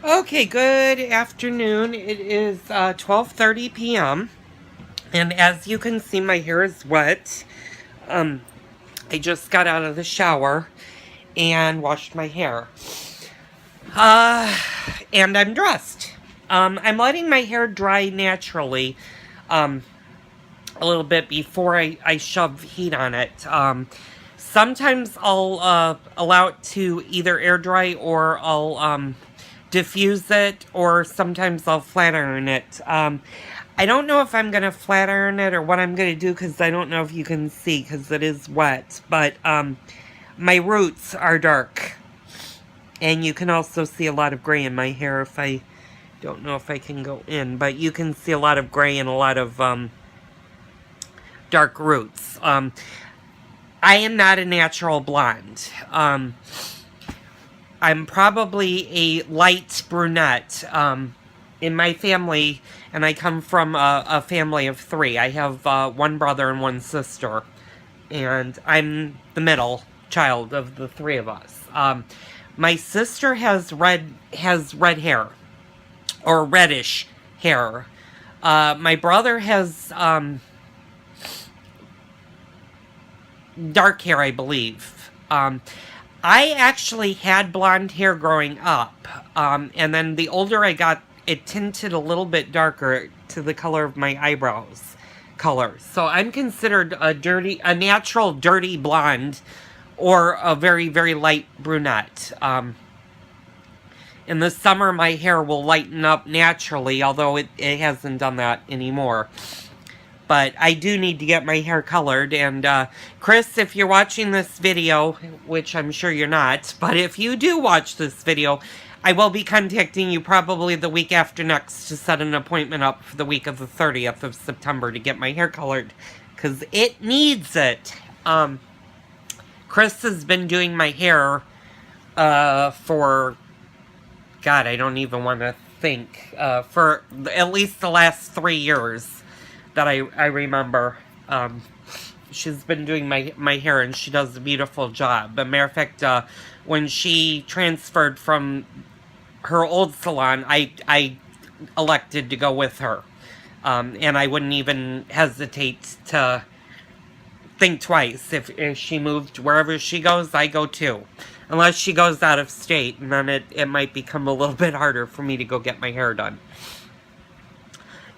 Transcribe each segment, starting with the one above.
Okay, good afternoon. It is 12:30 p.m. and as you can see, my hair is wet. I just got out of the shower and washed my hair. Uh, and I'm dressed. I'm letting my hair dry naturally um, a little bit before I shove heat on it. Sometimes I'll allow it to either air dry or I'll diffuse it, or sometimes I'll flat iron it. I don't know if I'm going to flat iron it or what I'm going to do because I don't know if you can see because it is wet. But my roots are dark. And you can also see a lot of gray in my hair if I don't know if I can go in. But you can see a lot of gray and a lot of dark roots. I am not a natural blonde. I'm probably a light brunette. In my family, and I come from a family of three. I have one brother and one sister, and I'm the middle child of the three of us. My sister has red hair, or reddish hair. My brother has dark hair, I believe. I actually had blonde hair growing up, and then the older I got, it tinted a little bit darker to the color of my eyebrows color. So I'm considered a natural dirty blonde, or a very, very light brunette. In the summer, my hair will lighten up naturally, although it hasn't done that anymore. But I do need to get my hair colored, and Chris, if you're watching this video, which I'm sure you're not, but if you do watch this video, I will be contacting you probably the week after next to set an appointment up for the week of the 30th of September to get my hair colored, because it needs it. Chris has been doing my hair for, God, I don't even want to think, for at least the last 3 years that I remember. She's been doing my hair, and she does a beautiful job. As a matter of fact, when she transferred from her old salon, I elected to go with her. And I wouldn't even hesitate to think twice. If she moved wherever she goes, I go too. Unless she goes out of state, and then it might become a little bit harder for me to go get my hair done.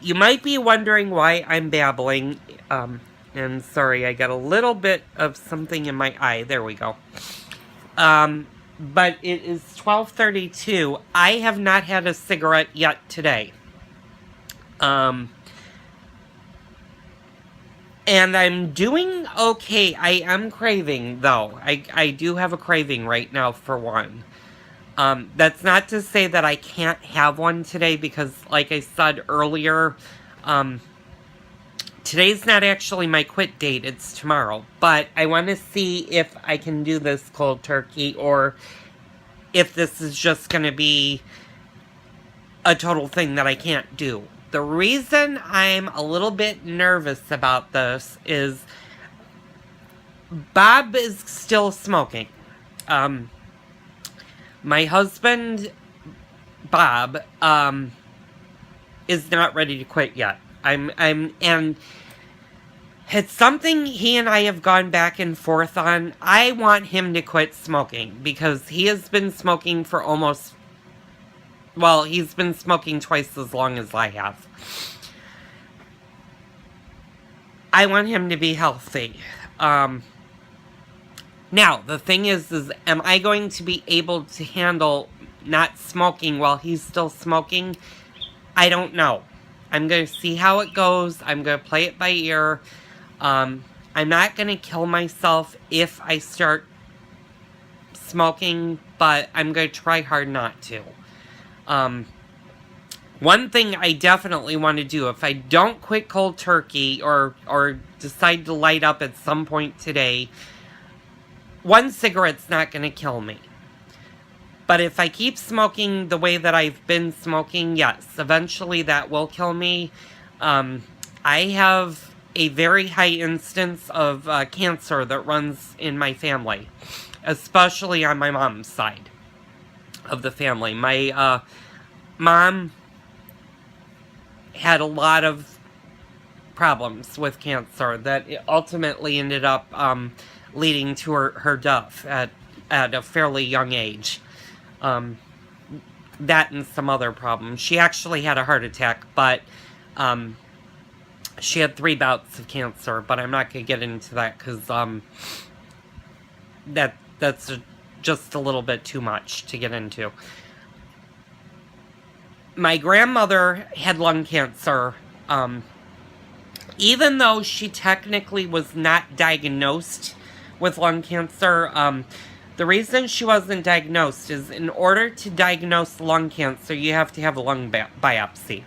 You might be wondering why I'm babbling, and sorry, I got a little bit of something in my eye. There we go. But it is 12:32. I have not had a cigarette yet today. And I'm doing okay. I am craving, though. I do have a craving right now for one. That's not to say that I can't have one today, because like I said earlier, today's not actually my quit date, it's tomorrow. But I want to see if I can do this cold turkey, or if this is just going to be a total thing that I can't do. The reason I'm a little bit nervous about this is Bob is still smoking. My husband, Bob, is not ready to quit yet. And it's something he and I have gone back and forth on. I want him to quit smoking because he has been smoking for he's been smoking twice as long as I have. I want him to be healthy. Now, the thing is am I going to be able to handle not smoking while he's still smoking? I don't know. I'm going to see how it goes. I'm going to play it by ear. I'm not going to kill myself if I start smoking, but I'm going to try hard not to. One thing I definitely want to do, if I don't quit cold turkey or decide to light up at some point today, one cigarette's not going to kill me. But if I keep smoking the way that I've been smoking, yes, eventually that will kill me. I have a very high instance of cancer that runs in my family, especially on my mom's side of the family. Mom had a lot of problems with cancer that ultimately ended up leading to her death at a fairly young age. That and some other problems. She actually had a heart attack, but she had 3 bouts of cancer, but I'm not going to get into that because that's just a little bit too much to get into. My grandmother had lung cancer. Even though she technically was not diagnosed with lung cancer, the reason she wasn't diagnosed is in order to diagnose lung cancer, you have to have a lung biopsy.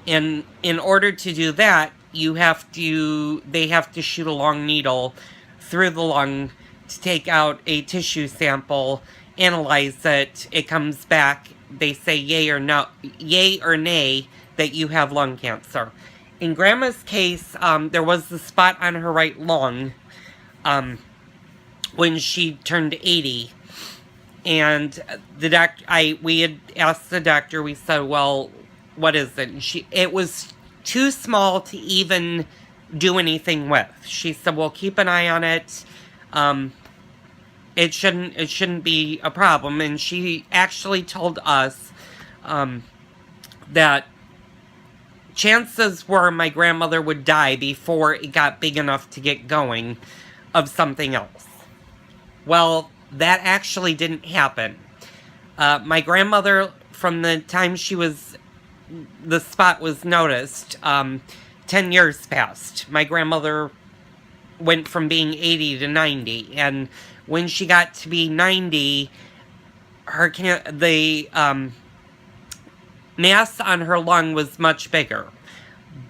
And in order to do that, they have to shoot a long needle through the lung to take out a tissue sample, analyze it, it comes back, they say yay or nay that you have lung cancer. In Grandma's case, there was the spot on her right lung when she turned 80. And we had asked the doctor, we said, well, what is it? And it was too small to even do anything with. She said, well, keep an eye on it. It shouldn't be a problem. And she actually told us that chances were my grandmother would die before it got big enough to get going of something else. Well, that actually didn't happen. My grandmother, from the time the spot was noticed, 10 years passed. My grandmother went from being 80 to 90, and when she got to be 90, the mass on her lung was much bigger.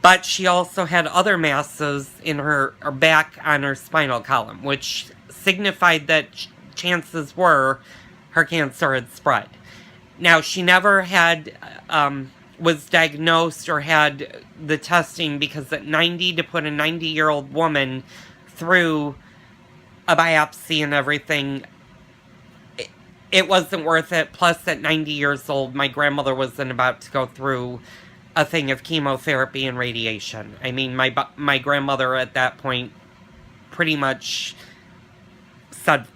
But she also had other masses in her back on her spinal column, which signified that chances were her cancer had spread. Now, she never was diagnosed or had the testing, because at 90, to put a 90-year-old woman through a biopsy and everything, it wasn't worth it. Plus, at 90 years old, my grandmother wasn't about to go through a thing of chemotherapy and radiation. I mean, my grandmother at that point pretty much said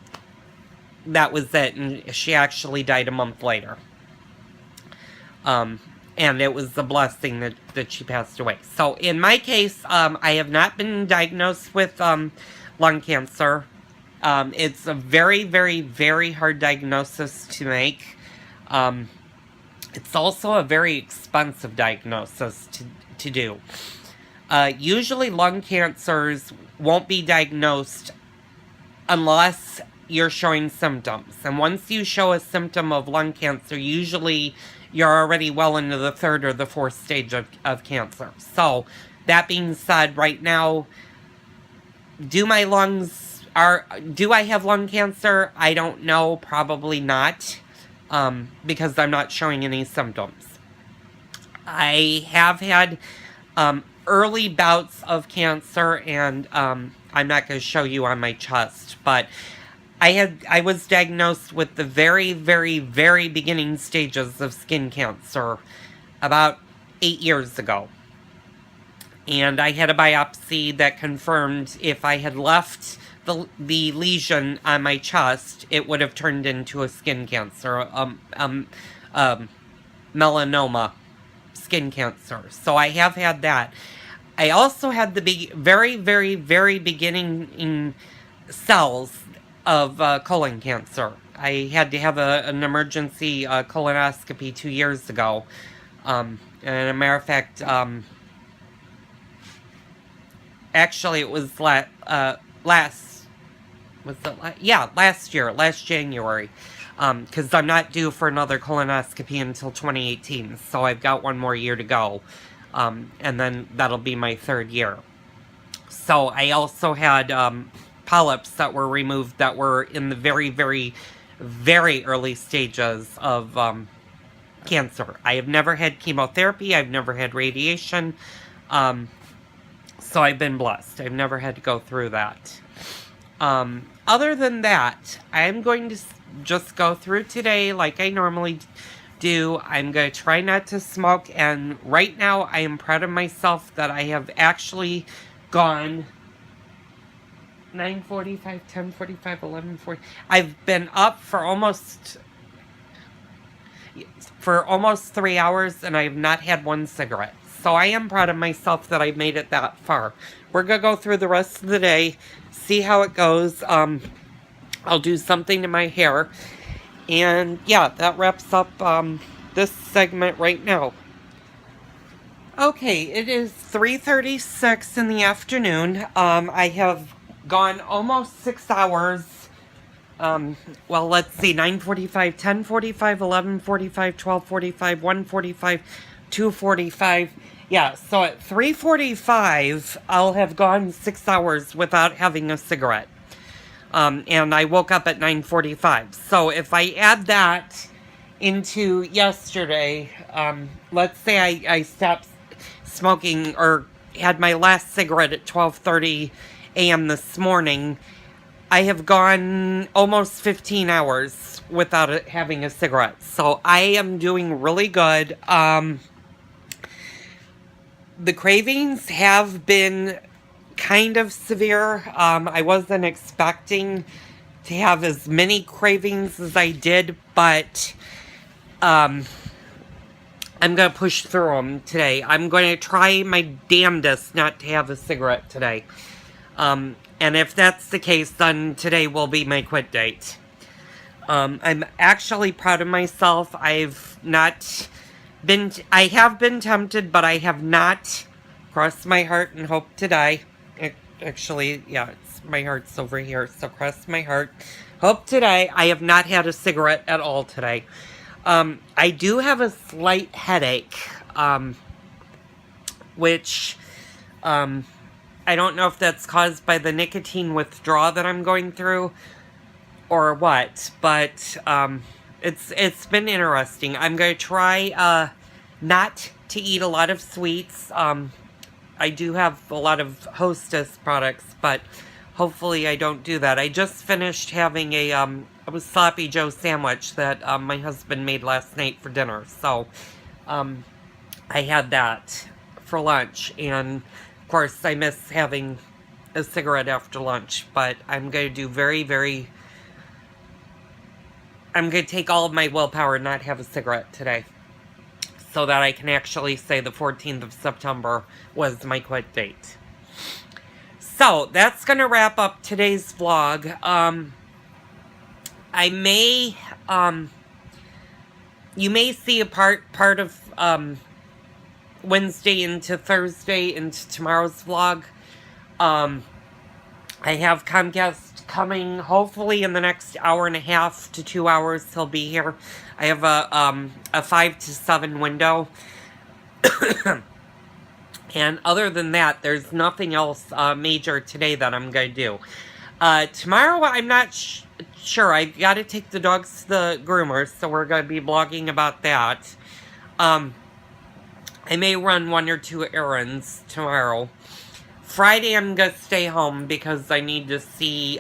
that was it, and she actually died a month later. And it was a blessing that she passed away. So in my case, I have not been diagnosed with lung cancer. It's a very, very, very hard diagnosis to make. It's also a very expensive diagnosis to do. Usually lung cancers won't be diagnosed unless you're showing symptoms. And once you show a symptom of lung cancer, usually you're already well into the 3rd or the 4th stage of cancer. So, that being said, right now, do I have lung cancer? I don't know, probably not, because I'm not showing any symptoms. I have had early bouts of cancer, and I'm not going to show you on my chest, but I was diagnosed with the very, very, very beginning stages of skin cancer about 8 years ago. And I had a biopsy that confirmed if I had left the lesion on my chest, it would have turned into a skin cancer, melanoma skin cancer. So I have had that. I also had the very, very, very beginning cells of colon cancer. I had to have an emergency colonoscopy 2 years ago. And as a matter of fact, actually it was last January. Because I'm not due for another colonoscopy until 2018, so I've got 1 more year to go. And then that'll be my 3rd year. So I also had polyps that were removed that were in the very, very, very early stages of cancer. I have never had chemotherapy. I've never had radiation. So I've been blessed. I've never had to go through that. Other than that, I'm going to just go through today like I normally do. I'm going to try not to smoke, and right now I am proud of myself that I have actually gone 9:45, 10:45, 11:40. I've been up for almost 3 hours, and I have not had one cigarette. So I am proud of myself that I made it that far. We're going to go through the rest of the day, see how it goes. I'll do something to my hair. And yeah, that wraps up this segment right now. Okay, it is 3:36 in the afternoon. I have gone almost 6 hours. Well, let's see, 9:45, 10:45, 11:45, 12:45, 1:45, 2:45. Yeah, so at 3:45, I'll have gone 6 hours without having a cigarette. And I woke up at 9:45. So if I add that into yesterday, let's say I stopped smoking or had my last cigarette at 12:30 a.m. this morning, I have gone almost 15 hours without having a cigarette. So I am doing really good. The cravings have been kind of severe. I wasn't expecting to have as many cravings as I did, but I'm going to push through them today. I'm going to try my damnedest not to have a cigarette today. And if that's the case, then today will be my quit date. I'm actually proud of myself. I have been tempted, but I have not crossed my heart and hope to die. Actually, yeah, my heart's over here, so cross my heart. Hope to die. I have not had a cigarette at all today. I do have a slight headache, which, I don't know if that's caused by the nicotine withdrawal that I'm going through or what, but it's been interesting. I'm going to try not to eat a lot of sweets. I do have a lot of Hostess products, but hopefully I don't do that. I just finished having a Sloppy Joe sandwich that my husband made last night for dinner. So I had that for lunch, and of course I miss having a cigarette after lunch, but I'm going to do I'm going to take all of my willpower and not have a cigarette today, so that I can actually say the 14th of September was my quit date. So, that's going to wrap up today's vlog. I may, you may see a part of, Wednesday into Thursday into tomorrow's vlog. I have Comcast coming hopefully in the next hour and a half to 2 hours. He'll be here. I have a 5 to 7 window. And other than that, there's nothing else major today that I'm going to do. Tomorrow, I'm not sure. I've got to take the dogs to the groomer, so we're going to be blogging about that. I may run 1 or 2 errands tomorrow. Friday, I'm going to stay home because I need to see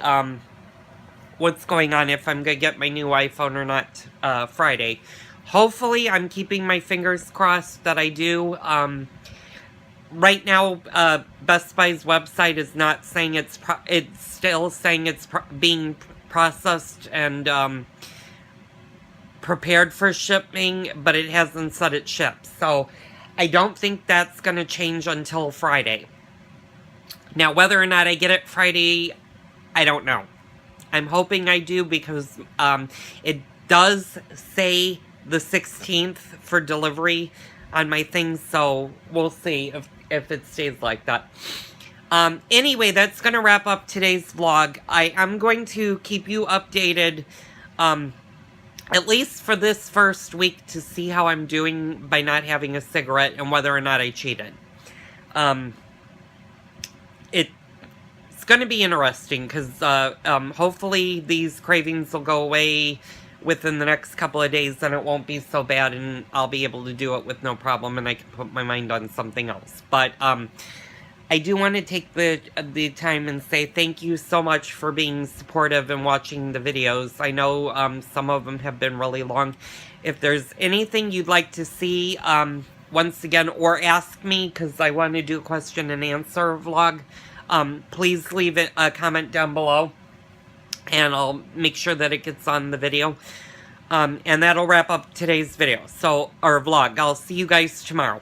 what's going on, if I'm going to get my new iPhone or not Friday. Hopefully, I'm keeping my fingers crossed that I do. Right now, Best Buy's website is not saying it's still saying it's being processed and prepared for shipping, but it hasn't said it shipped. So, I don't think that's going to change until Friday. Now, whether or not I get it Friday, I don't know. I'm hoping I do because it does say the 16th for delivery on my things, so we'll see if it stays like that. Anyway, that's going to wrap up today's vlog. I am going to keep you updated, at least for this first week, to see how I'm doing by not having a cigarette and whether or not I cheated. It's going to be interesting because hopefully these cravings will go away within the next couple of days, and it won't be so bad, and I'll be able to do it with no problem, and I can put my mind on something else. But I do want to take the time and say thank you so much for being supportive and watching the videos. I know some of them have been really long, If there's anything you'd like to see, once again, or ask me, because I want to do a question and answer vlog, please leave a comment down below, and I'll make sure that it gets on the video. And that'll wrap up today's video, or vlog. I'll see you guys tomorrow.